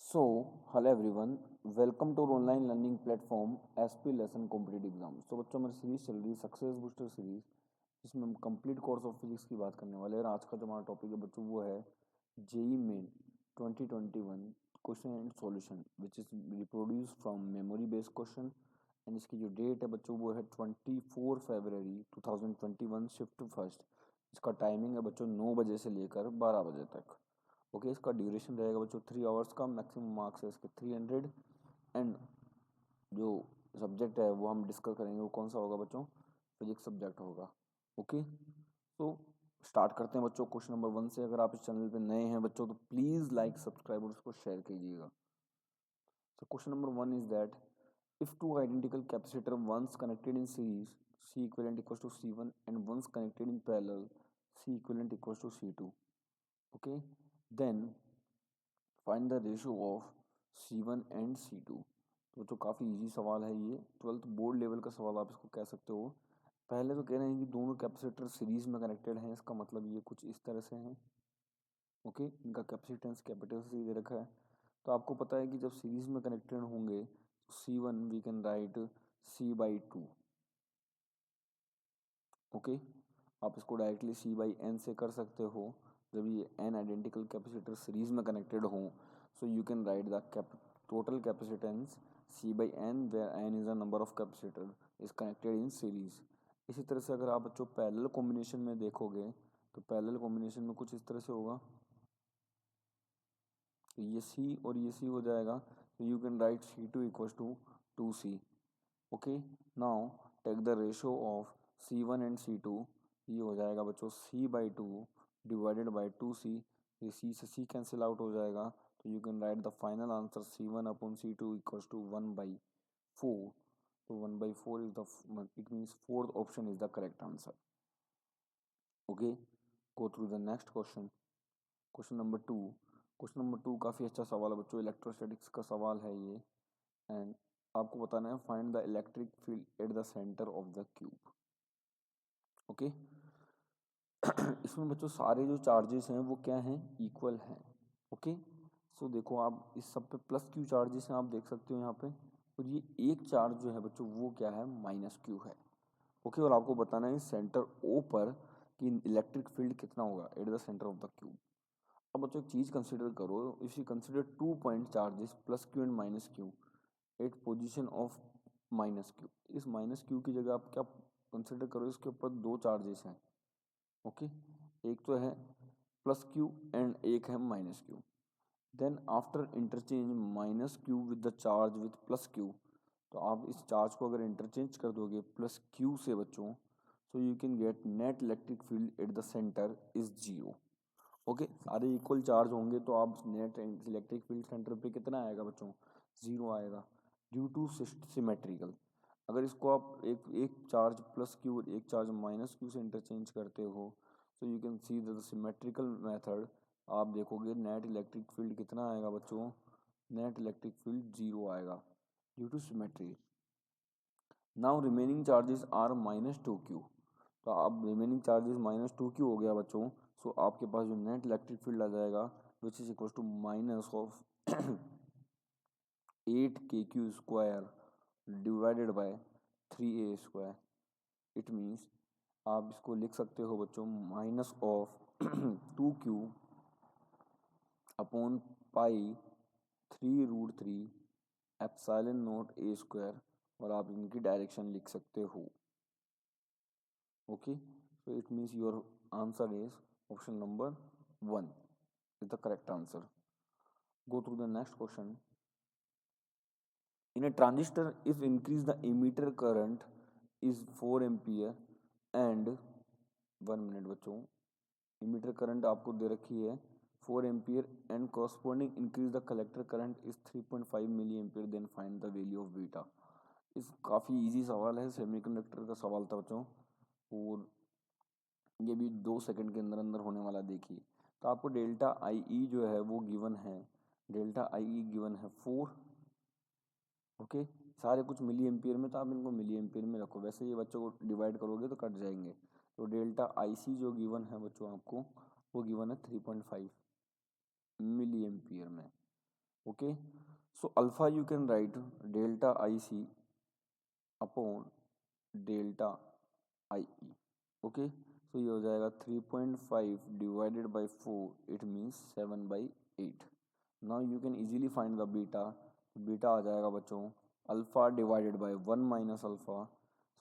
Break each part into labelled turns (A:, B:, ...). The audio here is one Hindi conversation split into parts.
A: So, hello everyone, welcome to our online learning platform SP Lesson Competitive Exam। तो बच्चों हमारी सीरीज चल रही है सक्सेस बूस्टर सीरीज, जिसमें हम कंप्लीट कोर्स ऑफ फिजिक्स की बात करने वाले हैं। आज का जो हमारा टॉपिक है बच्चों वो है JEE Main 2021 question and solution which is reproduce from memory based question. And इसकी जो डेट है बच्चों वो है 24 फरवरी 2021 शिफ्ट फर्स्ट। इसका टाइमिंग है बच्चों 9 बजे से लेकर 12 बजे तक। ओके, इसका ड्यूरेशन रहेगा बच्चों 3 आवर्स का। मैक्सिमम मार्क्स है इसके 300। एंड जो सब्जेक्ट है वो हम डिस्कस करेंगे वो कौन सा होगा बच्चों, फिजिक्स सब्जेक्ट होगा। ओके, तो स्टार्ट करते हैं बच्चों क्वेश्चन नंबर 1 से। अगर आप इस चैनल पे नए हैं बच्चों तो प्लीज़ लाइक सब्सक्राइब और उसको शेयर कीजिएगा। So question number 1 is that if two identical capacitor once connected in series, C equivalent equals to C1, and once connected in parallel, C equivalent equals to C2. Okay, then find the ratio of C1 and C2। तो बच्चों काफ़ी इजी सवाल है ये, 12th बोर्ड लेवल का सवाल आप इसको कह सकते हो। पहले तो कह रहे हैं कि दोनों कैपेसिटर सीरीज में कनेक्टेड हैं, इसका मतलब ये कुछ इस तरह से हैं। ओके, इनका कैपेसिटेंस कैपिटल सी दे रखा है। तो आपको पता है कि जब सीरीज में कनेक्टेड होंगे तो C1 we can right C/2। Okay, आप इसको डायरेक्टली C/n से कर सकते हो जब ये n आइडेंटिकल कैपेसिटर सीरीज में कनेक्टेड हो। So you can write the total capacitance C/n where n is the number of capacitor is connected in series. इसी तरह से अगर आप बच्चों पैरेलल कॉम्बिनेशन में देखोगे तो पैरेलल कॉम्बिनेशन में कुछ इस तरह से होगा। तो ये C और ये C हो जाएगा, तो you can write C2 equals to 2C। Okay, now take the ratio of C1 and C2। ये हो जाएगा बच्चों C/2 डिवाइडेड बाई 2C। ये C से C कैंसिल आउट हो जाएगा, तो you can write the final answer C1/C2 equals to 1/4। तो 1/4 is the, it means fourth option is the correct answer. Okay, go through the next question. Question number 2। Question number 2 काफ़ी अच्छा सवाल है बच्चों, इलेक्ट्रोस्टैटिक्स का सवाल है ये। एंड आपको बताना है find the electric field at the centre of the cube. Okay, इसमें बच्चों सारे जो चार्जेस हैं वो क्या हैं, इक्वल हैं। ओके, सो देखो आप इस सब पे प्लस क्यू चार्जेस हैं, आप देख सकते हो यहाँ पे। और ये एक चार्ज जो है बच्चों वो क्या है, माइनस क्यू है। ओके, और आपको बताना है सेंटर ओ पर कि इलेक्ट्रिक फील्ड कितना होगा at the centre of the cube. अब बच्चों एक चीज़ कंसिडर करो, if you consider 2 point charges plus Q and minus Q at position of minus Q. इस माइनस क्यू की जगह आप क्या कंसिडर करो, इसके ऊपर दो चार्जेस हैं। ओके, एक तो है प्लस क्यू एंड एक है minus Q. Then after interchange minus Q with the charge with plus Q, तो आप इस चार्ज को अगर इंटरचेंज कर दोगे प्लस क्यू से बच्चों, सो you can get net electric field at the centre is 0। Okay, सारे इक्वल चार्ज होंगे तो आप नेट इलेक्ट्रिक फील्ड सेंटर पे कितना आएगा बच्चों, 0 आएगा, ड्यू टू सिमेट्रिकल। अगर इसको आप एक एक चार्ज प्लस क्यू और एक चार्ज माइनस क्यू से इंटरचेंज करते हो, so you can see the symmetrical method. आप देखोगे नेट इलेक्ट्रिक फील्ड कितना आएगा बच्चों, नेट इलेक्ट्रिक फील्ड 0 आएगा due to symmetry. Now remaining charges are -2Q। तो अब रिमेनिंग चार्जेस -2Q हो गया बच्चों। सो आपके पास जो नेट इलेक्ट्रिक फील्ड आ जाएगा which is equal to minus of 8KQ² divided by 3A²। It means आप इसको लिख सकते हो बच्चों minus of 2Q upon pi 3√3 epsilon naught A²। और आप इनकी डायरेक्शन लिख सकते हो। Okay, so it means your answer is option number 1 is the correct answer. Go through the next question. In a transistor, if increase the emitter current is 4 ampere and 1 minute बच्चों, emitter current आपको दे रखी है 4 ampere and corresponding increase the collector current is 3.5 milliampere, then find the value of beta। इस काफ़ी इजी सवाल है, सेमीकंडक्टर का सवाल था बच्चों, और ये भी 2 सेकंड के अंदर अंदर होने वाला देखिए। तो आपको डेल्टा आई ई जो है वो गिवन है, डेल्टा आई ई गिवन है 4। ओके, सारे कुछ मिली एम्पियर में, तो आप इनको मिली एम्पियर में रखो, वैसे ये बच्चों को डिवाइड करोगे तो कट जाएंगे। तो डेल्टा आई सी जो गिवन है बच्चों आपको, वो गिवन है 3.5 मिली एम्पियर में। Okay, so alpha you can write delta I C upon delta I E. Okay, so ये हो जाएगा 3.5 divided by 4, it means 7/8। Now you can easily find the beta. Beta आ जाएगा बच्चों alpha divided by 1 minus alpha,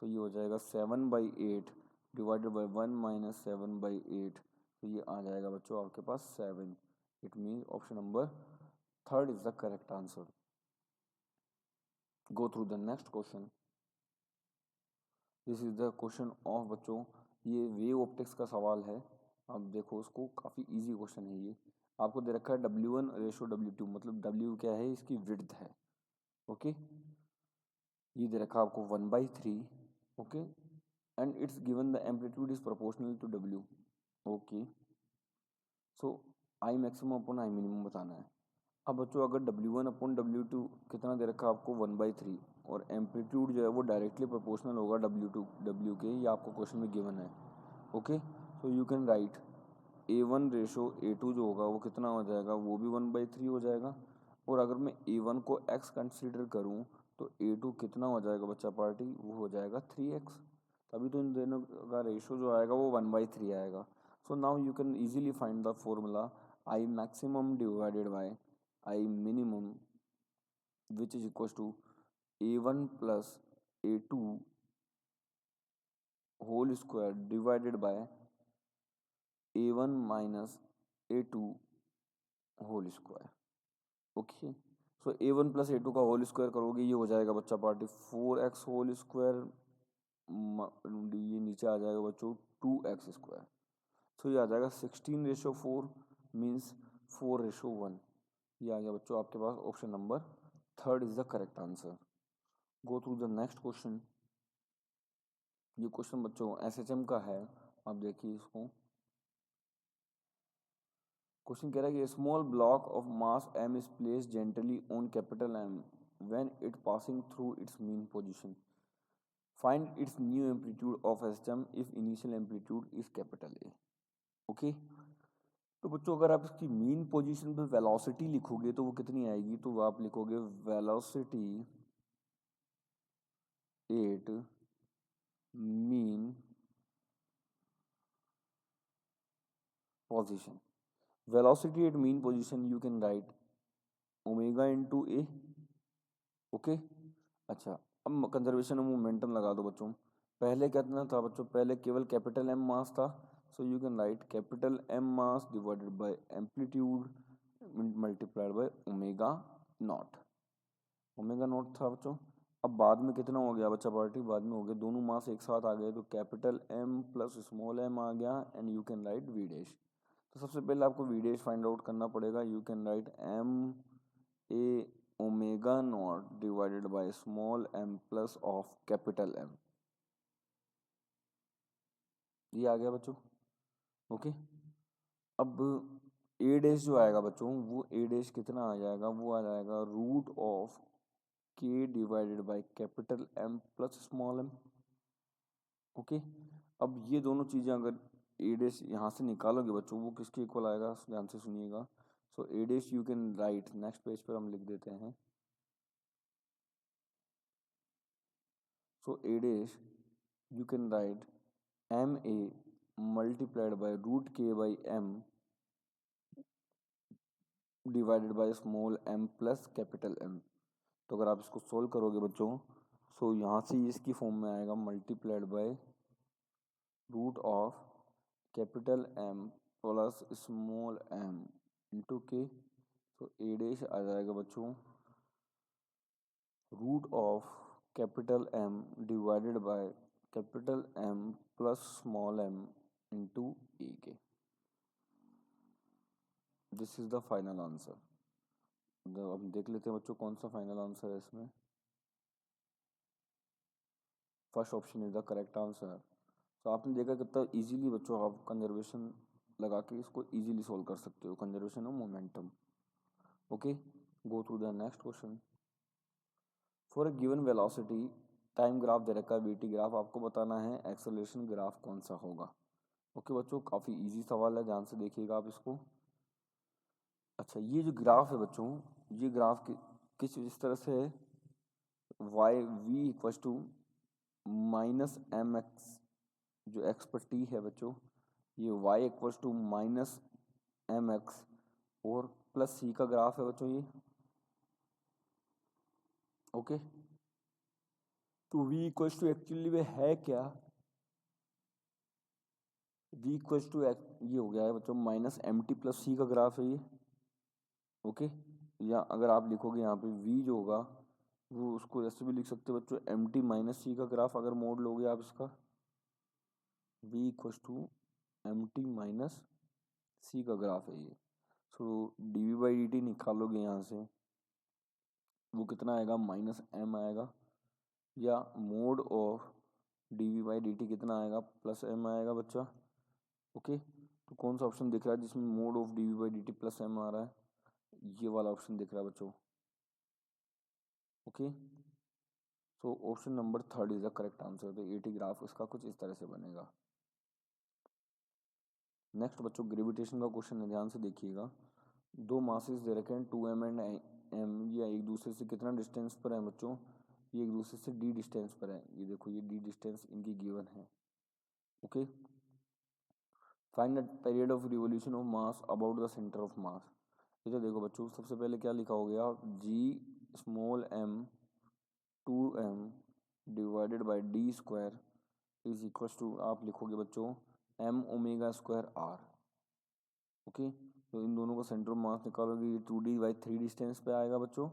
A: so ये हो जाएगा 7/8 डिवाइडेड बाई 1 माइनस 7/8, तो ये आ जाएगा बच्चों आपके पास 7। It means option number third is the correct answer. Go through the next question. This is the question of बच्चों, ये वेव ऑप्टिक्स का सवाल है। आप देखो उसको, काफ़ी इजी क्वेश्चन है ये। आपको दे रखा है W1:W2, मतलब W क्या है, इसकी विड्थ है। ओके, ये दे रखा है आपको 1/3। Okay, and it's given the amplitude is proportional to W। Okay, so I maximum upon I minimum बताना है। अब बच्चों अगर W1/W2 कितना दे रखा है आपको 1/3, और एम्पलीट्यूड जो है वो डायरेक्टली प्रोपोर्शनल होगा W के, ये आपको क्वेश्चन में गिवन है। Okay, so you can right A1:A2 जो होगा वो कितना हो जाएगा, वो भी 1/3 हो जाएगा। और अगर मैं A1 को x कंसिडर करूँ तो A2 कितना हो जाएगा बच्चा पार्टी, वो हो जाएगा 3x। तभी तो इन दोनों का रेशो जो आएगा वो 1/3 आएगा। So now you can easily find the formula I maximum divided by I minimum, which is equal to A1 plus A2 whole square divided by A1 minus A2 whole square. Okay, so A1 plus A2 का होल स्क्वायर करोगे, ये हो जाएगा बच्चा पार्टी 4x होल स्क्वायर, ये नीचे आ जाएगा बच्चों 2x स्क्वायर। सो ये आ जाएगा 16:4 मीन्स 4:1। ये आ गया बच्चों आपके पास option number third is the correct answer. Go through the next question. ये क्वेश्चन बच्चों SHM का है, आप देखिए इसको। क्वेश्चन कह रहा है कि small block of mass m is placed gently on capital M when it passing through it's mean position, find its new amplitude of SHM if initial amplitude is capital A। Okay, तो बच्चों अगर आप इसकी मीन पोजीशन पे वेलोसिटी लिखोगे तो वो कितनी आएगी, तो आप लिखोगे velocity at mean position. Velocity at mean position you can write omega into A. Okay, अच्छा अब कंजर्वेशन ऑफ मोमेंटम लगा दो बच्चों। पहले कितना था बच्चों, पहले केवल कैपिटल M मास था, सो you can right capital M mass divided by amplitude multiplied by omega naught. Omega naught था बच्चों। अब बाद में कितना हो गया बच्चा पार्टी, बाद में हो गया दोनों मास एक साथ आ गए, तो capital M plus small m आ गया, and you can write V dash. तो सबसे पहले आपको वी डैश फाइंड आउट करना पड़ेगा। You can right M A omega naught divided by small m plus of capital M। ये आ गया बच्चों। ओके, अब ए डैश जो आएगा बच्चों, वो ए डैश कितना आ जाएगा, वो आ जाएगा root of k divided by capital M plus small m। Okay, अब ये दोनों चीज़ें अगर ए डैश यहाँ से निकालोगे बच्चों, वो किसके इक्वल आएगा, ध्यान से सुनिएगा। So A dash you can write, next page पर हम लिख देते हैं। So A dash you can write M A multiplied by root K by M divided by small m plus capital M। तो अगर आप इसको सोल्व करोगे बच्चों, सो यहाँ से इसकी फॉर्म में आएगा multiplied by root of capital M plus small m into K. तो ए डैश आ जाएगा बच्चों root of capital M divided by capital M plus small m into A K. This is the final answer. अब देख लेते हैं बच्चों कौन सा फाइनल आंसर है इसमें। First option is the correct answer. तो आपने देखा कितना इजीली बच्चों आप कंजर्वेशन लगा के इसको इजीली सोल्व कर सकते हो, conservation of momentum. Okay, go through the next question. For a given velocity time graph दे रखा है, वीटी ग्राफ, आपको बताना है एक्सेलरेशन ग्राफ कौन सा होगा। ओके बच्चों, काफ़ी इजी सवाल है, ध्यान से देखिएगा आप इसको। अच्छा, ये जो ग्राफ है बच्चों, ये ग्राफ किस इस तरह से है, Y V equals to minus M X, जो एक्स पर टी है बच्चों, ये y equals to minus M X और प्लस सी का ग्राफ है बच्चों ये। ओके, तो v इक्वल्स टू एक्चुअली में है क्या, v इक्वल्स टू ये हो गया है बच्चों minus M T plus C का ग्राफ है ये। ओके, या अगर आप लिखोगे यहाँ पे v जो होगा वो उसको ऐसे भी लिख सकते हो बच्चों, एम टी माइनस सी का ग्राफ अगर मोड लोगे आप इसका, v equals to M T minus C का ग्राफ है ये। So D V by D T निकालोगे यहाँ से, वो कितना आएगा, माइनस एम आएगा, या mod of D V by D T कितना आएगा, प्लस एम आएगा बच्चा। ओके, तो कौन सा ऑप्शन दिख रहा है जिसमें mod of D V by D T plus M आ रहा है, ये वाला ऑप्शन दिख रहा है बच्चों। Okay, so option number third is the correct answer. तो ए टी ग्राफ इसका कुछ इस तरह से बनेगा। नेक्स्ट बच्चों ग्रेविटेशन का क्वेश्चन है, ध्यान से देखिएगा। दो मासेस दे रखे हैं 2m एंड m, ये एक दूसरे से कितना डिस्टेंस पर है बच्चों, ये एक दूसरे से d डिस्टेंस पर है। ये देखो ये d डिस्टेंस इनकी गिवन है। Okay, find the period of revolution of mass about the centre of mass. ये तो देखो बच्चों सबसे पहले क्या लिखा हो गया, g small m 2m divided by d square is equal to, आप लिखोगे बच्चों m omega square r। Okay, तो इन दोनों का सेंटर ऑफ मास निकालोगे, ये 2d/3 डिस्टेंस पे आएगा बच्चों,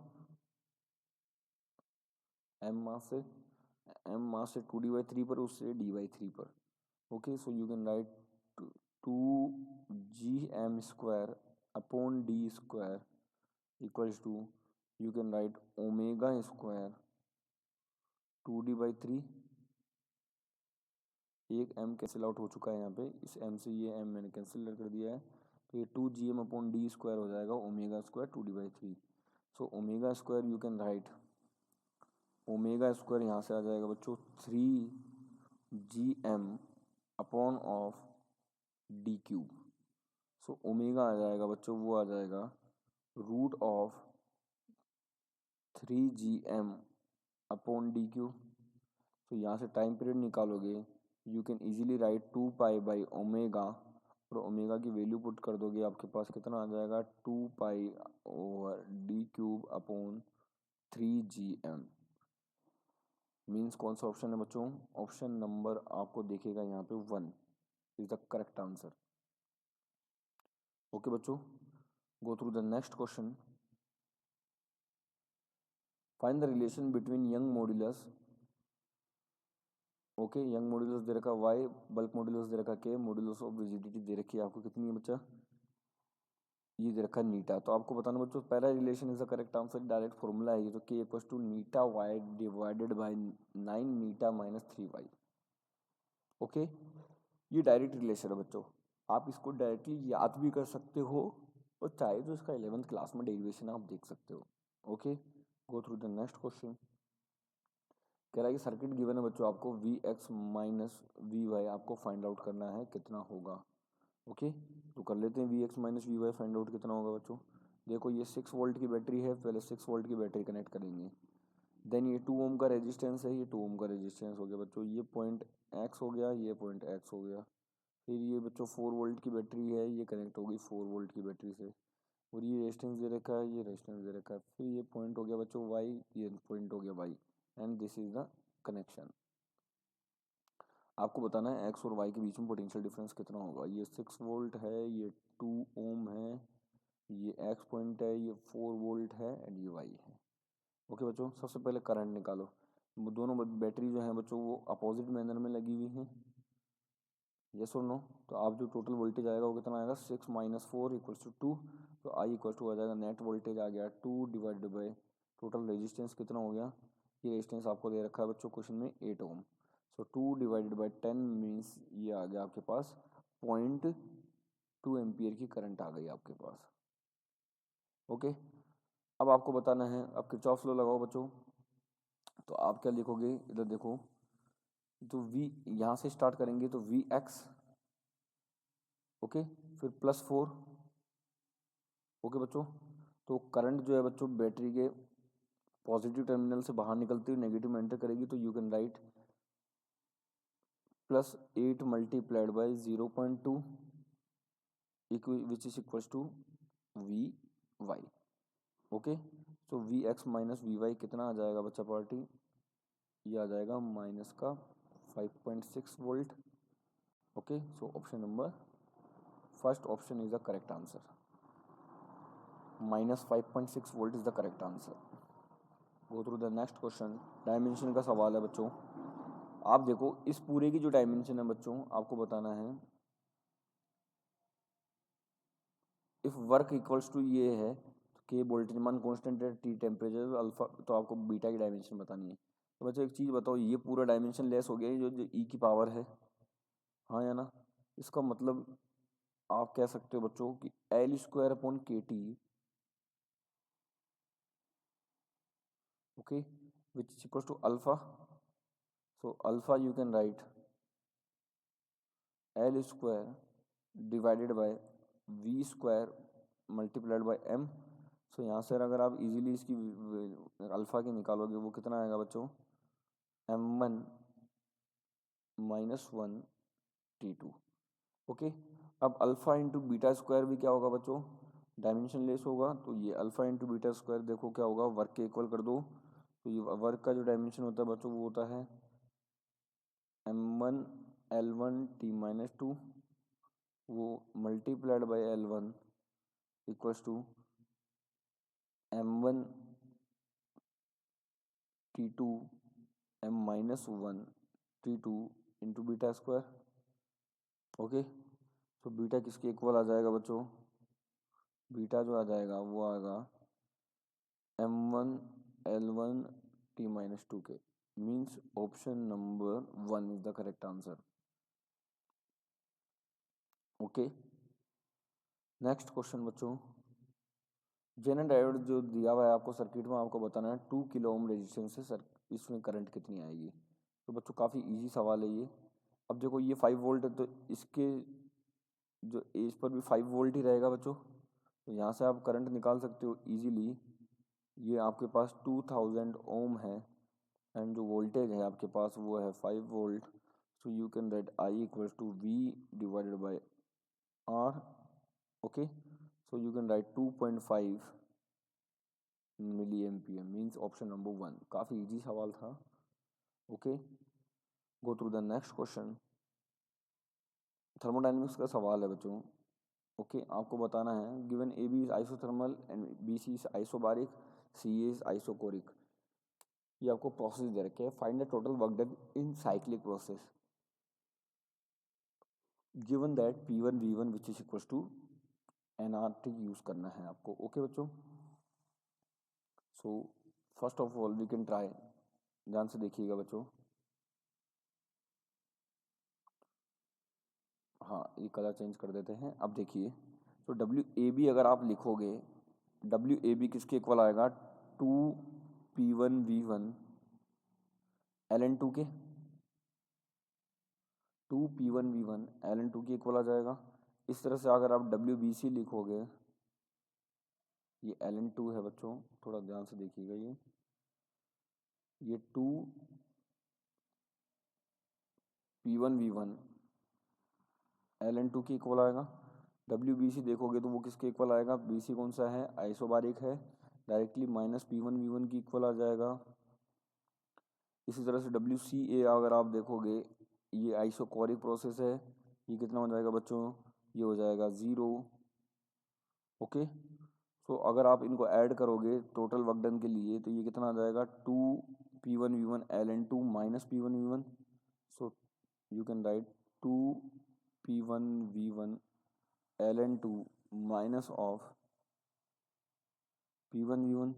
A: m मास से 2d/3 पर, उससे d/3 पर। Okay, so you can write 2gm square upon d square equals to, you can write omega square 2d/3, एक m कैंसिल आउट हो चुका है यहाँ पे, इस m से ये m मैंने कैंसिल कर दिया है, तो ये 2gm अपॉन d स्क्वायर हो जाएगा omega square 2d/3। So omega square you can write, omega square यहाँ से आ जाएगा बच्चों 3gm upon of D cube. So omega आ जाएगा बच्चों, वो आ जाएगा root of 3gm upon D cube. तो यहाँ से टाइम पीरियड निकालोगे, यू कैन इजीली राइट 2π/ओमेगा, और ओमेगा की वैल्यू पुट कर दोगे, आपके पास कितना आ जाएगा 2π/d³ अपॉन 3gm। मीन्स कौन सा ऑप्शन है बच्चों, ऑप्शन नंबर आपको देखेगा यहाँ पे 1 is the correct answer. Okay बच्चों, go through the next question. Find the relation between Young modulus. Okay, Young modulus दे रखा y, बल्क मॉड्यूलस दे रखा k, मॉड्यूलस ऑफ रिजिडिटी दे रखी है आपको कितनी है बच्चा, ये दे रखा है नीटा। तो आपको बताना बच्चों पहला relation is the correct answer, direct formula है ये, तो k इक्वल्स टू नीटा y डिवाइडेड बाय 9 नीटा माइनस 3y। ओके, ये डायरेक्ट रिलेशन है बच्चों, आप इसको डायरेक्टली याद भी कर सकते हो, और चाहे तो इसका 11th क्लास में डेरिवेशन आप देख सकते हो। Okay, go through the next question. कह रहा है कि सर्किट गिवन है बच्चों, आपको V X minus V Y आपको फाइंड आउट करना है कितना होगा। ओके, तो कर लेते हैं, V X minus V Y find out कितना होगा बच्चों। देखो ये 6 वोल्ट की बैटरी है, पहले 6 वोल्ट की बैटरी कनेक्ट करेंगे, देन ये 2 ओम का रेजिस्टेंस है, ये 2 ओम का रेजिस्टेंस हो गया बच्चों, ये पॉइंट एक्स हो गया, ये पॉइंट एक्स हो गया। फिर ये बच्चों 4 वोल्ट की बैटरी है, ये कनेक्ट होगी 4 वोल्ट की बैटरी से, और ये रेजिस्टेंस दे रखा है, ये रेजिस्टेंस दे रखा है। फिर ये पॉइंट हो गया बच्चों वाई, ये पॉइंट हो गया Y, and this is the connection. आपको बताना है एक्स और वाई के बीच में पोटेंशियल डिफरेंस कितना होगा। ये 6 वोल्ट है, ये 2 ओम है, ये एक्स पॉइंट है, ये 4 वोल्ट है, एंड ये वाई है। ओके बच्चों, सबसे पहले करंट निकालो। दोनों बैटरी जो है बच्चों वो अपोजिट मैनर में लगी हुई हैं, यस और नो। तो आप जो टोटल वोल्टेज आएगा वो कितना आएगा, 6 माइनस 4 इक्वल्स टू 2। तो आई इक्वल टू आ जाएगा, नेट वोल्टेज आ गया 2 डिवाइडेड बाई टोटल रेजिस्टेंस कितना हो गया, ये रेजिस्टेंस आपको दे रखा है बच्चों क्वेश्चन में 8 ओम। सो 2 डिवाइडेड बाई 10 मीन्स ये आ गया आपके पास 0.2 एम्पियर की करंट आ गई आपके पास। ओके, अब आपको बताना है, अब किरचॉफ लॉ लगाओ बच्चों। तो आप क्या लिखोगे, इधर देखो, तो v यहाँ से स्टार्ट करेंगे, तो वी एक्स, ओके, फिर +4। ओके बच्चों, तो करंट जो है बच्चों बैटरी के पॉजिटिव टर्मिनल से बाहर निकलती हुई नेगेटिव में एंटर करेगी, तो you can write +8 multiplied by 0.2 which is equals to V Y. Okay, so V X minus V Y कितना आ जाएगा बच्चा पार्टी, ये आ जाएगा माइनस का 5.6 volt. Okay, so option number first option is the correct answer, -5.6 volt is the correct answer. Go through the next question, dimension का सवाल है बच्चों। आप देखो इस पूरे की जो डायमेंशन है बच्चों, आपको बताना है इफ वर्क इक्वल्स टू ये है, के वोल्टेज मान कांस्टेंट है, टी टेम्परेचर अल्फा, तो आपको बीटा की डायमेंशन बतानी है। तो बच्चों एक चीज़ बताओ, ये पूरा डायमेंशन लेस हो गया जो ई की पावर है, हाँ या ना। इसका मतलब आप कह सकते हो बच्चों कि L² / KT, okay, which is equals to alpha. So alpha you can write L² divided by V² multiplied by M। So यहाँ से अगर आप इजीली इसकी अल्फा की निकालोगे, वो कितना आएगा बच्चों, M1 -1 T2। ओके, अब अल्फा इंटू बीटा स्क्वायर भी क्या होगा बच्चों, डायमेंशन लेस होगा, तो ये अल्फा इंटू बीटा स्क्वायर देखो क्या होगा, वर्क के इक्वल कर दो, तो ये वर्क का जो डायमेंशन होता है बच्चों वो होता है M1 L1 T-2, वो multiplied by L1 equals to M1 T2 M-1 T2 into beta square. Okay, तो बीटा किसके इक्वल आ जाएगा बच्चों, बीटा जो आ जाएगा वो आएगा M1 L1 T-2 के, means option number 1 is the correct answer. Okay, next question बच्चों, जेनर डायोड जो दिया हुआ है आपको सर्किट में, आपको बताना है 2 किलो ओम रेजिस्टेंस से सर इसमें करंट कितनी आएगी। तो बच्चों काफ़ी इजी सवाल है ये। अब देखो ये 5 वोल्ट है, तो इसके जो एज पर भी 5 वोल्ट ही रहेगा बच्चों, तो यहाँ से आप करंट निकाल सकते हो इजीली। ये आपके पास 2000 ओम है एंड जो वोल्टेज है आपके पास वो है 5 volt. So you can write I equals to V divided by R. Okay, so you can write 2.5 milli ampere, means option number 1। काफ़ी इजी सवाल था। Okay, go through the next question, thermodynamics का सवाल है बच्चों। ओके, आपको बताना है given A B is isothermal and B C is isobaric, C is isochoric. ये आपको प्रोसेस दे रखे हैं, find the total work done in cyclic process given that P1 V1 which is equal to NRT use करना है आपको। ओके बच्चों, so first of all we can try, ध्यान से देखिएगा बच्चों। हाँ, ये कलर चेंज कर देते हैं। अब देखिए, तो WAB अगर आप लिखोगे, WAB किसके इक्वल आएगा, 2P1V1 ln2 के, 2P1V1 ln2 के इक्वल आ जाएगा। इस तरह से अगर आप WBC लिखोगे, ये ln2 है बच्चों, थोड़ा ध्यान से देखिएगा, ये 2P1V1 ln2 के इक्वल आएगा। WBC देखोगे तो वो किसके इक्वल आएगा, BC कौन सा है, आइसोबारिक है, डायरेक्टली -P1V1 की इक्वल आ जाएगा। इसी तरह से WCA अगर आप देखोगे, ये आइसोकोरिक प्रोसेस है, ये कितना हो जाएगा बच्चों, ये हो जाएगा 0। ओके, सो अगर आप इनको ऐड करोगे टोटल वर्क डन के लिए, तो ये कितना आ जाएगा, 2P1V1 ln2 -P1V1। So you can right 2P1V1 ln2 minus of P1V1।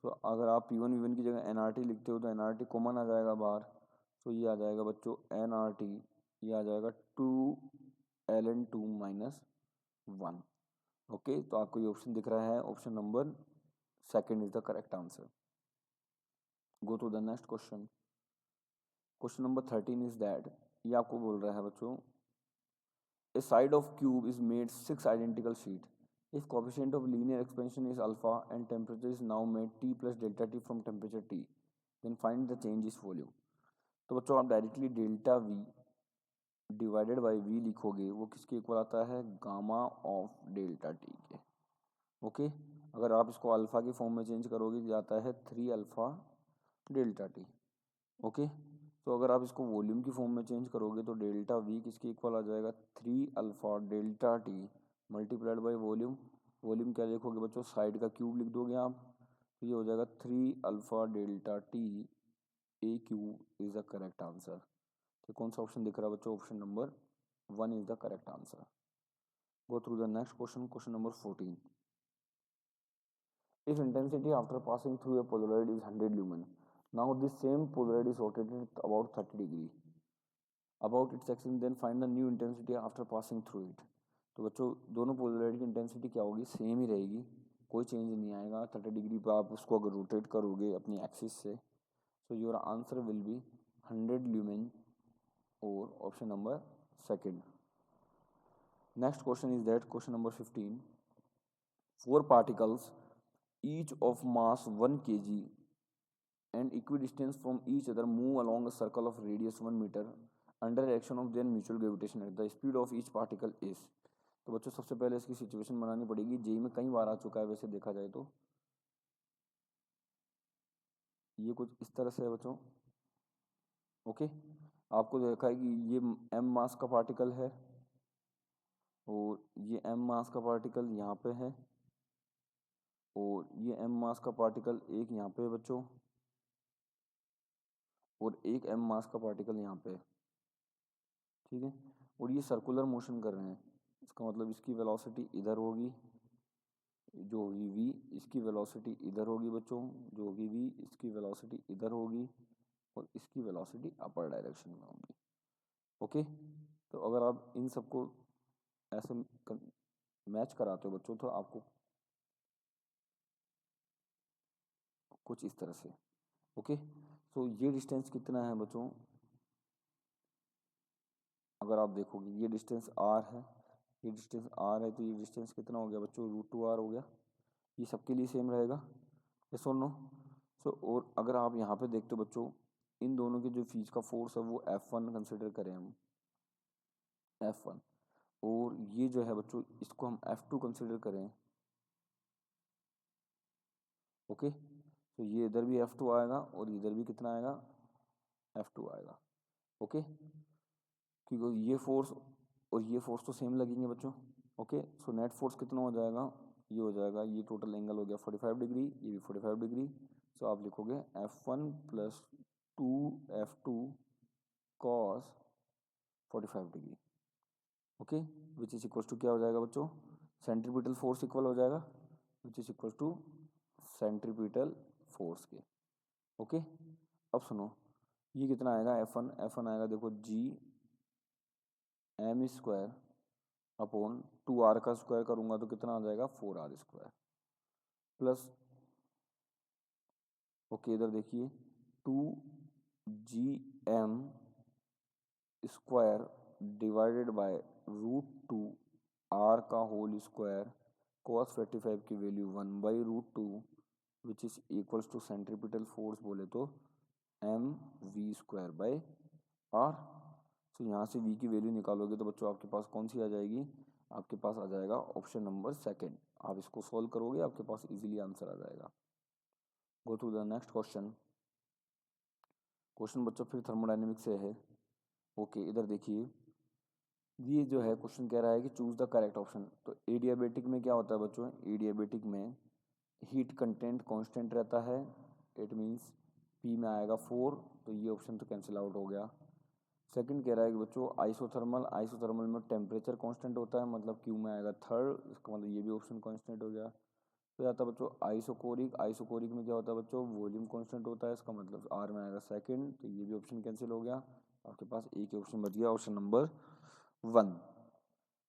A: तो अगर आप P1V1 की जगह NRT लिखते हो तो NRT कॉमन आ जाएगा बाहर, तो ये आ जाएगा बच्चों NRT, ये आ जाएगा 2 ln2 -1। ओके, तो आपको ये ऑप्शन दिख रहा है, option number second is the correct answer. Go to the next question, question number 13 is that, ये आपको बोल रहा है बच्चों, A side of cube is made 6 identical sheet, If coefficient of linear expansion is alpha and temperature is now made T plus delta T from temperature T, then find the change is volume. तो बच्चों आप directly delta V divided by V लिखोगे, वो किसके इक्वल आता है, गामा ऑफ डेल्टा T के। ओके, अगर आप इसको अल्फा की फॉर्म में चेंज करोगे तो आता है 3 अल्फा डेल्टा T। ओके, तो अगर आप इसको वॉल्यूम की फॉर्म में चेंज करोगे तो डेल्टा V किसके इक्वल आ जाएगा, 3 alpha delta T multiplied by volume. Volume क्या लिखोगे बच्चों, साइड का क्यूब लिख दोगे आप, तो ये हो जाएगा 3 alpha delta T A cube is the correct answer. तो कौन सा ऑप्शन दिख रहा है बच्चों, option number 1 is the correct answer. Go through the next question, question number 14। If intensity after passing through a Polaroid is 100 lumen, now this same Polaroid is rotated about 30 degree about its axis, then find the new intensity after passing through it। तो बच्चों दोनों पोलराइड की इंटेंसिटी क्या होगी, सेम ही रहेगी, कोई चेंज नहीं आएगा। 30 डिग्री पर आप उसको अगर रोटेट करोगे अपनी एक्सिस से, so your answer will be 100 lumen और option number second. Next question is that question number 15। 4 particles each of mass 1 kg and equidistant from each other move along a circle of radius 1 meter under action of their mutual gravitation at the speed of each particle is। तो बच्चों सबसे पहले इसकी सिचुएशन बनानी पड़ेगी, जेई में कई बार आ चुका है वैसे देखा जाए तो। ये कुछ इस तरह से है बच्चों। ओके, आपको देखा है कि ये m मास का पार्टिकल है और ये m मास का पार्टिकल यहाँ पे है और ये m मास का पार्टिकल एक यहाँ पे है बच्चों और एक m मास का पार्टिकल यहाँ पे, ठीक है। और ये सर्कुलर मोशन कर रहे हैं, इसका मतलब इसकी वेलोसिटी इधर होगी जो होगी v, इसकी वेलोसिटी इधर होगी बच्चों जो होगी v, इसकी वेलोसिटी इधर होगी और इसकी वेलोसिटी अपर डायरेक्शन में होगी। ओके, तो अगर आप इन सबको ऐसे मैच कराते हो बच्चों तो आपको कुछ इस तरह से। ओके, तो ये डिस्टेंस कितना है बच्चों, अगर आप देखोगे ये डिस्टेंस r है, ये डिस्टेंस r है, तो ये डिस्टेंस कितना हो गया बच्चों, √2r हो गया। ये सबके लिए सेम रहेगा, यस और नो। सो और अगर आप यहाँ पे देखते हो बच्चों, इन दोनों के जो फीज का फोर्स है वो F1 कंसिडर करें हम, F1, और ये जो है बच्चों इसको हम F2 कंसिडर करें। ओके, तो ये इधर भी F2 आएगा और इधर भी कितना आएगा, F2 आएगा। ओके, क्योंकि ये फोर्स और ये फोर्स तो सेम लगेंगे बच्चों। ओके, सो नेट फोर्स कितना हो जाएगा, ये हो जाएगा, ये टोटल एंगल हो गया 45 डिग्री, ये भी 45 डिग्री। सो आप लिखोगे F1 plus 2F2 cos 45 degree. Okay, which is equal to क्या हो जाएगा बच्चों, सेंट्रीपिटल फोर्स इक्वल हो जाएगा, which is equal to centripetal force के। ओके, अब सुनो ये कितना आएगा, F1 आएगा देखो G M square upon 2r का स्क्वायर करूंगा तो कितना आ जाएगा 4r स्क्वायर प्लस, ओके इधर देखिए 2gm square divided bye √2r का होल स्क्वायर cos 45 की value 1/√2 which is equals to centripetal force बोले तो mv स्क्वायर बाय r। तो यहाँ से v की वैल्यू निकालोगे तो बच्चों आपके पास कौन सी आ जाएगी, आपके पास आ जाएगा ऑप्शन नंबर सेकेंड। आप इसको सॉल्व करोगे आपके पास इजीली आंसर आ जाएगा। Go to the next question. Question बच्चों फिर थर्मोडायनेमिक्स से है। ओके, इधर देखिए ये जो है क्वेश्चन कह रहा है कि चूज द करेक्ट ऑप्शन। तो एडियाबेटिक में क्या होता है बच्चों, एडियाबेटिक में हीट कंटेंट कांस्टेंट रहता है, इट मीन्स पी में आएगा 4, तो ये ऑप्शन तो कैंसिल आउट हो गया। सेकंड कह रहा है कि बच्चों आइसोथर्मल में टेम्परेचर कांस्टेंट होता है, मतलब क्यू में आएगा थर्ड, इसका मतलब ये भी ऑप्शन कांस्टेंट हो गया। तो आता है बच्चों आइसोकोरिक में क्या होता है बच्चों, वॉल्यूम कांस्टेंट होता है, इसका मतलब आर में आएगा सेकंड, तो ये भी ऑप्शन कैंसिल हो गया। आपके पास एक ही ऑप्शन बच गया, option number 1।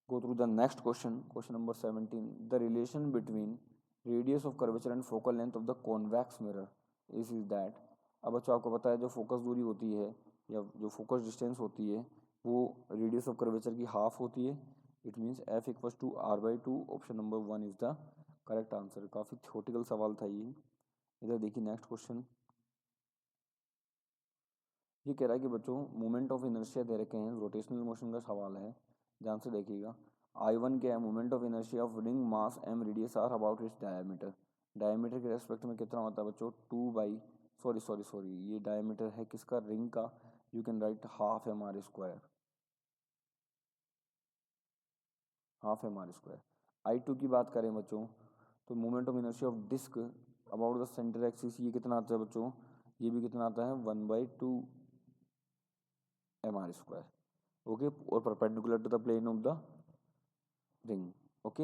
A: Go through the next question, question number 17। The relation between radius of curvature and focal length of the convex mirror is that. अब बच्चों आपको पता है जो फोकस दूरी होती है या जो फोकस डिस्टेंस होती है वो रेडियस ऑफ कर्वेचर की हाफ होती है, it means F equals to R by two, option number 1 is the correct answer. काफ़ी थ्योरेटिकल सवाल था ये। इधर देखिए नेक्स्ट क्वेश्चन, ये कह रहा है कि बच्चों मोमेंट ऑफ इनर्शिया दे रखे हैं, रोटेशनल मोशन का सवाल है, ध्यान से देखिएगा। I1 क्या है, moment of inertia of ring mass M radius R about its diameter. Diameter के रेस्पेक्ट में कितना होता है बच्चों, 2 बाई सॉरी ये डायमीटर है किसका, रिंग का। You can write half M R square, half M R square. I2 की बात करें बच्चों तो moment of inertia of disc about the centre axis, ये कितना आता है बच्चों, ये भी कितना आता है 1/2 एम आर स्क्वायर। ओके, और perpendicular to the plane of the ring. Okay,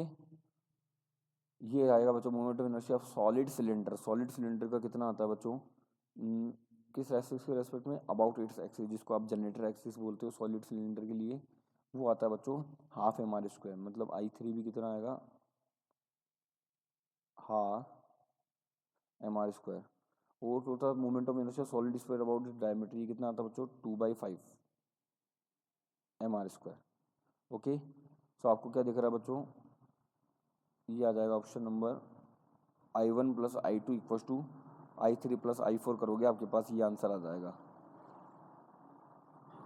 A: ये आएगा बच्चों moment of inertia of solid cylinder. Solid cylinder का कितना आता है बच्चों, किस एक्सिस के रेस्पेक्ट में, अबाउट इट्स एक्सिस, जिसको आप जनरेटर एक्सिस बोलते हो सॉलिड सिलेंडर के लिए, वो आता है बच्चों हाफ एम आर स्क्वायर। मतलब I3 भी कितना आएगा, हाफ एम आर स्क्वायर। और होता है moment of inertia solid sphere about its diameter, ये कितना आता है बच्चों 2/5 M R square. Okay, so आपको क्या दिख रहा है बच्चों, ये आ जाएगा option number I1 plus I2 equals to I3 plus I4 करोगे आपके पास ये आंसर आ जाएगा,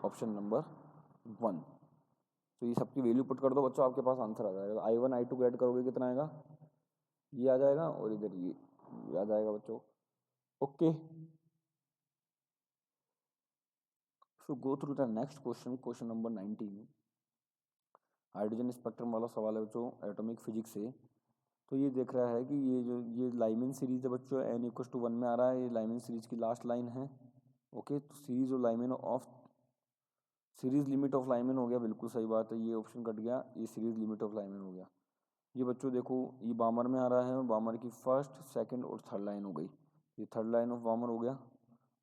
A: ऑप्शन नंबर 1। तो ये सबकी वैल्यू पुट कर दो बच्चों, आपके पास आंसर आ जाएगा। I1 I2 को ऐड करोगे कितना आएगा, ये आ जाएगा, और इधर ये आ जाएगा बच्चों। Okay, so go through the next question, question number 19। Hydrogen spectrum वाला सवाल है बच्चों, एटॉमिक फिजिक्स से। तो ये देख रहा है कि ये लाइमन सीरीज है बच्चों, n इक्वल्स टू 1 में आ रहा है, ये लाइमन सीरीज की लास्ट लाइन है। ओके, तो series of Lyman of, series limit of Lyman हो गया, बिल्कुल सही बात है, ये ऑप्शन कट गया, ये सीरीज लिमिट ऑफ लाइमन हो गया। ये बच्चों देखो ये बामर में आ रहा है, और बामर की फर्स्ट सेकंड और थर्ड लाइन हो गई, ये थर्ड लाइन ऑफ बामर हो गया।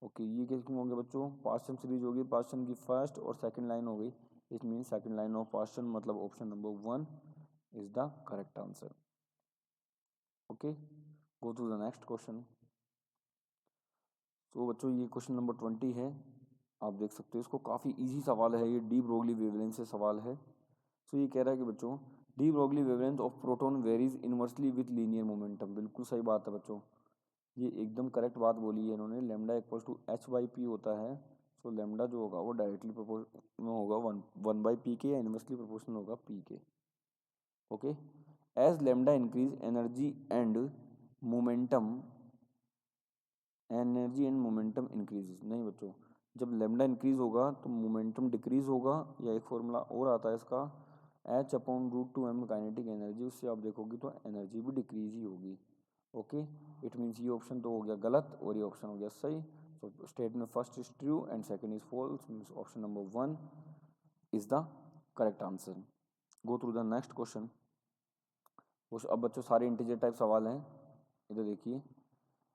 A: ओके, ये किसमें होंगे बच्चों, पास्चन सीरीज होगी, पास्चन की फर्स्ट और सेकंड लाइन हो गई, it mean second line of Paschen, मतलब option number 1 is the correct answer. Okay, go to the next question. तो बच्चों ये क्वेश्चन नंबर 20 है, आप देख सकते हो इसको, काफ़ी इजी सवाल है ये, डी ब्रोगली वेवलेंथ से सवाल है। तो ये कह रहा है कि बच्चों de Broglie wavelength of proton varies inversely with linear momentum. बिल्कुल सही बात है बच्चों, ये एकदम करेक्ट बात बोली है इन्होंने। लैम्डा इक्वल्स टू H/P होता है, सो लैम्डा जो होगा वो डायरेक्टली प्रोपोर्शनल में होगा 1/P के, या इनवर्सली प्रोपोर्शनल होगा P के। Okay, as lambda increase energy and momentum increases, नहीं बच्चों, जब लेमडा इंक्रीज होगा तो मोमेंटम डिक्रीज होगा, या एक फॉर्मूला और आता है इसका H/√2m काइनेटिक एनर्जी, उससे आप देखोगे तो एनर्जी भी डिक्रीज ही होगी। ओके, इट मीन्स ये ऑप्शन तो हो गया गलत और ये ऑप्शन हो गया सही। So statement first is true and second is false, means option number 1 is the correct answer. Go through the next question. अब बच्चों सारे इंटीजर टाइप सवाल हैं, इधर देखिए।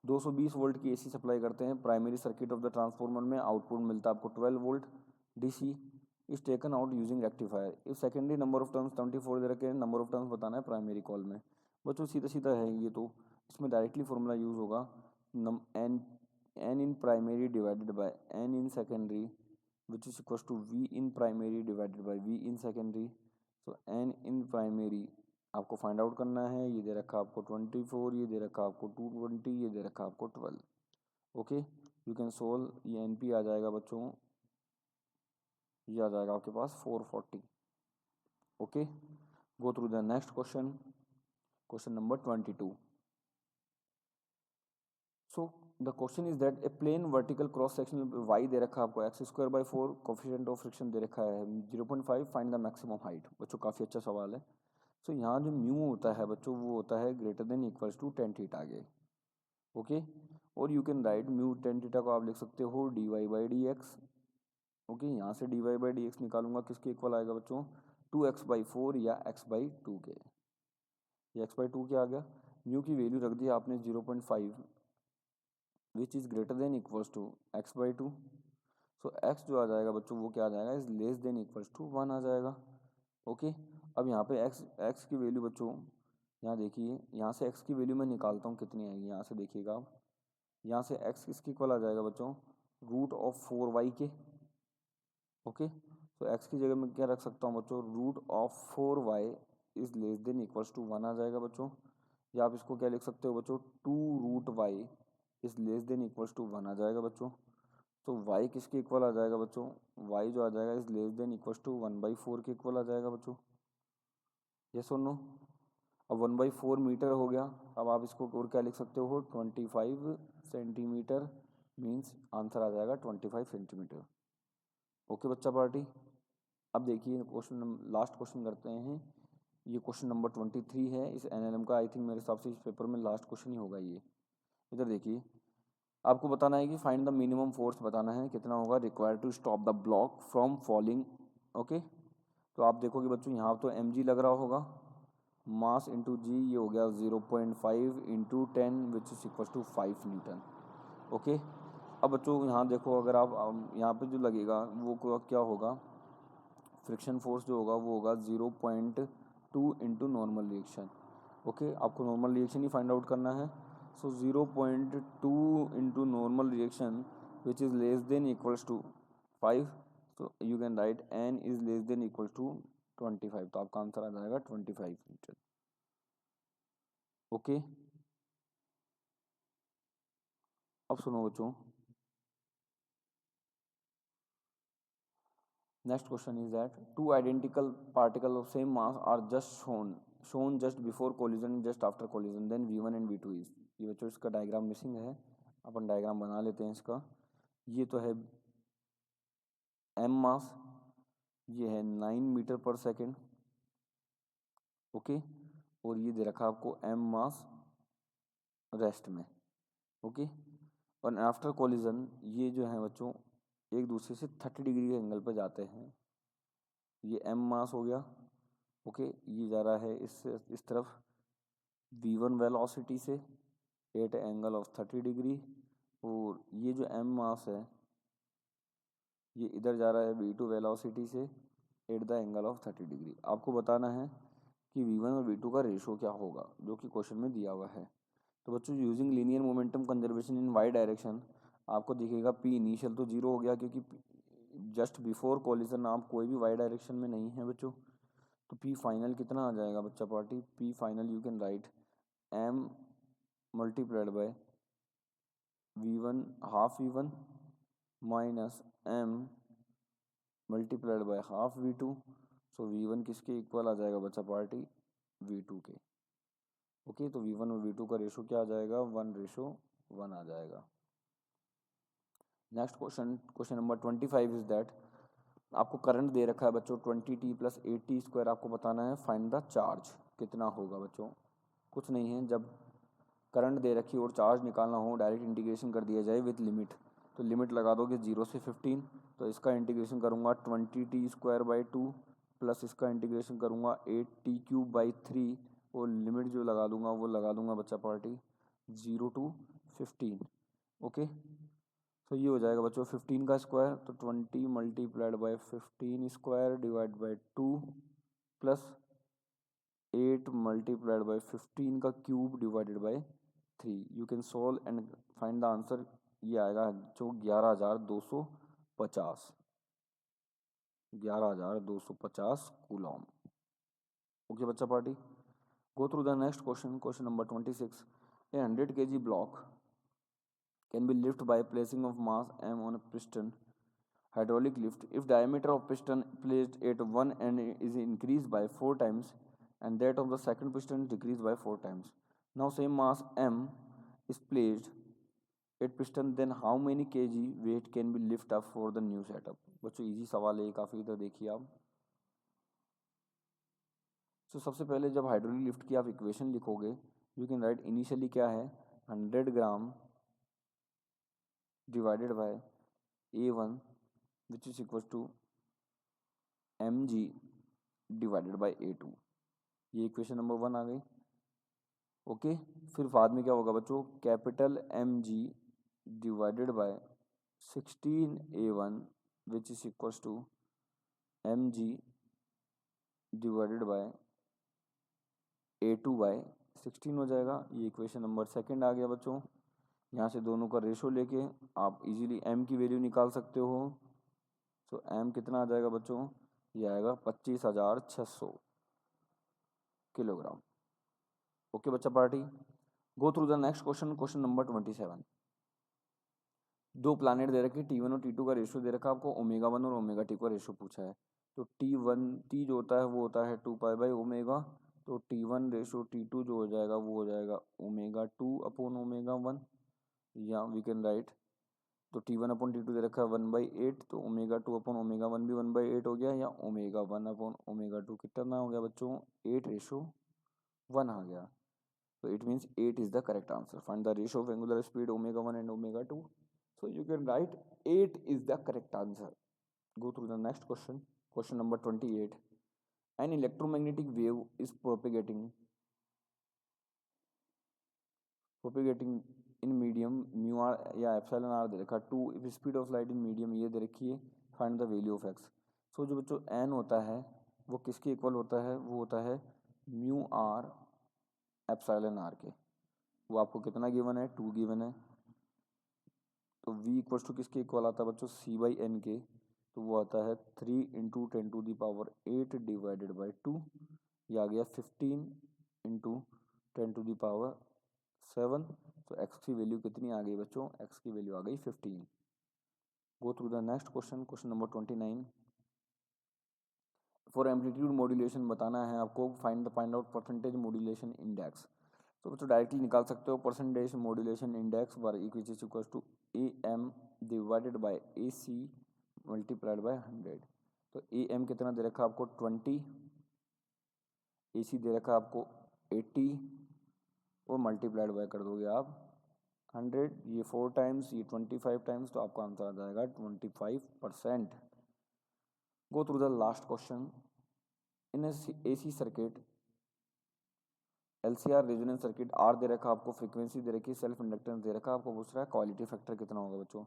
A: 220 वोल्ट की एसी सप्लाई करते हैं, primary circuit of the transformer में आउटपुट मिलता है आपको 12 volt DC, is taken out using rectifier. If secondary number of turns 24 दे रखे हैं, नंबर ऑफ टर्न्स बताना है प्राइमरी कॉल में। बच्चों सीधा सीधा है ये, तो इसमें डायरेक्टली फॉर्मूला यूज होगा, N in primary divided by N in secondary, which is equal to V in primary divided by V in secondary. तो एन इन प्राइमरी आपको फाइंड आउट करना है, ये दे रखा आपको 24, ये दे रखा आपको 220, ये दे रखा आपको 12। ओके, यू कैन सोल्व, ये एन पी आ जाएगा बच्चों, ये आ जाएगा आपके पास 440। Okay, go through the next question, question number 22। So the question is that a plane vertical cross sectional Y दे रखा है आपको x²/4, कोफिशिएंट ऑफ फ्रिक्शन दे रखा है 0.5, फाइंड द मैक्सिमम हाइट। बच्चों काफ़ी अच्छा सवाल है। सो यहाँ जो म्यू होता है बच्चों, वो होता है greater than equals to tan theta के। ओके, और you can write mu tan theta को आप लिख सकते हो dy/dx। ओके, यहाँ से dy/dx निकालूंगा, किसके इक्वल आएगा बच्चों, 2x/4 या x/2 के। ये x/2 के आ गया, म्यू की वैल्यू रख दी आपने 0.5, which is greater than equals to x/2। सो x जो आ जाएगा बच्चों वो क्या आ जाएगा, is less than equals to 1 आ जाएगा। ओके, अब यहाँ पे x की वैल्यू बच्चों, यहाँ देखिए, यहाँ से x की वैल्यू मैं निकालता हूँ कितनी आएगी, यहाँ से देखिएगा आप, यहाँ से x किसके इक्वल आ जाएगा बच्चों, √4y के। ओके, तो एक्स की जगह मैं क्या रख सकता हूँ बच्चों, √4y is less than equals to 1 आ जाएगा बच्चों। या आप इसको क्या लिख सकते हो बच्चों, 2√y is less than equals to 1 आ जाएगा बच्चों। तो y किसके इक्वल आ जाएगा बच्चों, y जो आ जाएगा is less than equals to 1/4 के इक्वल आ जाएगा बच्चों। यस और नो। अब 1/4 मीटर हो गया। अब आप इसको और क्या लिख सकते हो, 25 सेंटीमीटर, मीन्स आंसर आ जाएगा 25 सेंटीमीटर। ओके बच्चा पार्टी। अब देखिए क्वेश्चन, लास्ट क्वेश्चन करते हैं। ये क्वेश्चन नंबर 23 है इस एनएलएम का। आई थिंक मेरे हिसाब से इस पेपर में लास्ट क्वेश्चन ही होगा ये। इधर देखिए, आपको बताना है कि फाइंड द मिनिमम फोर्स बताना है कितना होगा required to stop the block from falling. Okay, तो आप देखोगे बच्चों यहाँ तो mg लग रहा होगा, मास इंटू जी, ये हो गया 0.5 into 10 which is equal to 5 newton. Okay, अब बच्चों यहाँ देखो, अगर आप यहाँ पे जो लगेगा वो क्या होगा, फ्रिक्शन फोर्स जो होगा वो होगा 0.2 इंटू नॉर्मल रिएक्शन। ओके, आपको नॉर्मल रिएक्शन ही फाइंड आउट करना है। So 0.2 into normal reaction which is less than equals to 5, तो you can write n is less than equal to 25, तो आपका आंसर आ जाएगा 25 मीटर। ओके, अब सुनो बच्चों, next question is that two identical particle of same mass are just shown just before collision just after collision, then v1 and v2 is. ये बच्चों इसका डायग्राम मिसिंग है, अपन डायग्राम बना लेते हैं इसका। ये तो है m मास, ये है 9 मीटर पर सेकेंड। ओके, और ये दे रखा आपको m मास रेस्ट में। ओके, और आफ्टर कोलिजन ये जो है बच्चों एक दूसरे से 30 डिग्री के एंगल पर जाते हैं। ये m मास हो गया। ओके, ये जा रहा है इस तरफ v1 वेलोसिटी से एट एंगल ऑफ 30 डिग्री, और ये जो m मास है ये इधर जा रहा है v2 वेलोसिटी से at the angle of 30 degree. आपको बताना है कि v1 और v2 का रेशो क्या होगा, जो कि क्वेश्चन में दिया हुआ है। तो बच्चों using linear momentum conservation in Y direction, आपको दिखेगा p इनिशियल तो 0 हो गया, क्योंकि जस्ट बिफोर कॉलिजन आप कोई भी वाई डायरेक्शन में नहीं है बच्चों। तो p फाइनल कितना आ जाएगा बच्चा party, p final you can right m multiplied by v1 half v1 minus m multiplied by half v2। So v1 किसके इक्वल आ जाएगा बच्चा पार्टी, v2 के। ओके, तो v1 और v2 का रेशो क्या आ जाएगा, 1:1 आ जाएगा। Next question, question number 25 is that आपको करंट दे रखा है बच्चों 20t प्लस 8t स्क्वायर, आपको बताना है फाइंड द चार्ज कितना होगा बच्चों। कुछ नहीं है, जब करंट दे रखी और चार्ज निकालना हो डायरेक्ट इंटीग्रेशन कर दिया जाए विथ लिमिट। तो लिमिट लगा दोगे 0 से 15, तो इसका इंटीग्रेशन करूँगा 20t स्क्वायर बाई 2 प्लस इसका इंटीग्रेशन करूँगा 8t क्यूब बाई 3, और लिमिट जो लगा दूंगा वो लगा दूंगा बच्चा पार्टी 0 to 15। ओके, तो ये हो जाएगा बच्चों 15 का स्क्वायर, तो 20 multiplied by 15 square divide by 2 plus 8 multiplied by 15 का cube divided by 3। You can solve and find the answer. ये आएगा जो 11,250, 11,250 कूलॉम। ओके बच्चा party, go through the next question. Question number 26. A 100 kg block can be lifted by placing of mass m on a piston, hydraulic lift. If diameter of piston placed at one end is increased by 4 times and that of the second piston decreased by 4 times. Now same mass m is placed at piston, then how many kg weight can be lifted up for the new setup? बच्चों इजी सवाल है काफ़ी, इधर देखिए आप। तो सबसे पहले जब हाइड्रोलिक लिफ्ट की आप इक्वेशन लिखोगे, यू कैन राइट इनिशियली क्या है 100 gram divided by A1 which is equal to mg divided by A2। ये इक्वेशन नंबर 1 आ गई। ओके, फिर बाद में क्या होगा बच्चों, capital mg divided by 16A1 which is equal to mg divided by A2 by 16 हो जाएगा। ये इक्वेशन नंबर 2 आ गया बच्चों। यहाँ से दोनों का रेशो लेके आप इजीली m की वैल्यू निकाल सकते हो। तो एम कितना आ जाएगा बच्चों, ये आएगा 25,600 किलोग्राम। ओके बच्चा party, go through the next question, question number 27। दो प्लानिट दे रखे, T1 और T2 का रेशियो दे रखा आपको, ओमेगा 1 और ओमेगा टी का रेशियो पूछा है। तो T जो होता है वो होता है 2 पाई बाई ओमेगा, तो T1 रेशियो T2 जो हो जाएगा वो हो जाएगा ओमेगा 2 अपॉन ओमेगा 1, या वी कैन राइट, तो T1 अपॉन T2 दे रखा है 1/8, तो ओमेगा 2 अपॉन ओमेगा 1 भी 1/8 हो गया, या ओमेगा 1 अपॉन ओमेगा 2 कितना हो गया बच्चों, 8:1 आ गया। So it means 8 is the correct answer. Find the ratio of angular speed omega 1 and omega 2. So you can write 8 is the correct answer. Go through the next question. Question number 28. An electromagnetic wave is propagating in medium mu r या epsilon r दे रखा 2, if speed of light in medium ये दे रखी है, find the value of x. So जो बच्चों n होता है वो किसके इक्वल होता है, वो होता है म्यू आर एप्सिलॉन आर के। वो आपको कितना गिवन है, 2 गिवन है। तो v इक्वल्स टू किसके इक्वल आता है बच्चों, c/n के, तो वो आता है 3 × 10⁸ डिवाइडेड बाई 2, ये आ गया 15 × 10⁷। तो x की वैल्यू कितनी आ गई बच्चों, x की वैल्यू आ गई 15। Go through the next question, question number 29। For amplitude modulation बताना है आपको, find out percentage modulation index. तो बच्चों डायरेक्टली निकाल सकते हो, percentage modulation index where which is equal to AM divided by AC multiplied by 100। तो AM कितना दे रखा आपको 20, AC दे रखा आपको 80, और मल्टीप्लाइड बाय कर दोगे आप 100, ये 4 टाइम्स, ये 25 टाइम्स, तो आपका आंसर आ जाएगा 25%। Go through the last question. In AC circuit LCR resonance circuit, R दे रखा आपको, फ्रीक्वेंसी दे रखी, सेल्फ इंडक्टेंस दे रखा आपको, पूछ रहा है क्वालिटी फैक्टर कितना होगा बच्चों।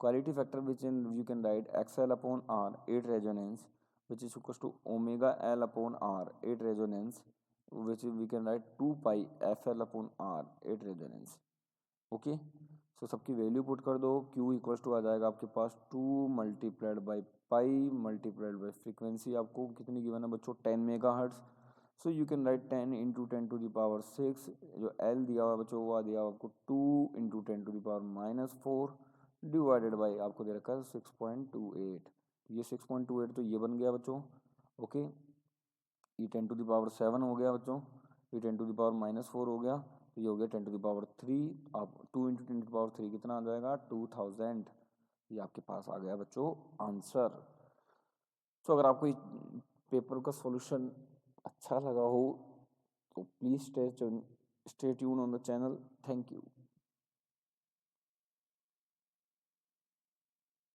A: Quality factor which in you can write XL upon R 8 resonance which is equal to omega L upon R 8 resonance which we can write 2 pi FL upon R 8 resonance. Okay, so सबकी वैल्यू पुट कर दो, Q इक्वल्स टू आ जाएगा आपके पास 2 multiplied by pi multiplied by frequency आपको कितनी गिवन है बच्चों, 10 megahertz. So you can right 10 × 10⁻⁶, जो L दिया हुआ बच्चों वो दिया हुआ आपको 2 × 10⁻⁻4 डिवाइडेड बाई आपको दे रखा है 6.28। ये 6.28 तो ये बन गया बच्चों। ओके, ये 10⁻⁷ हो गया बच्चों, ये 10⁻⁻4 हो गया, तो ये हो गया 10⁻3। आप 2 × 10⁻3 कितना आ जाएगा 2000। ये आपके पास आ गया बच्चों आंसर। तो अगर आपको पेपर का सॉल्यूशन अच्छा लगा हो तो please stay tune on the channel. Thank you.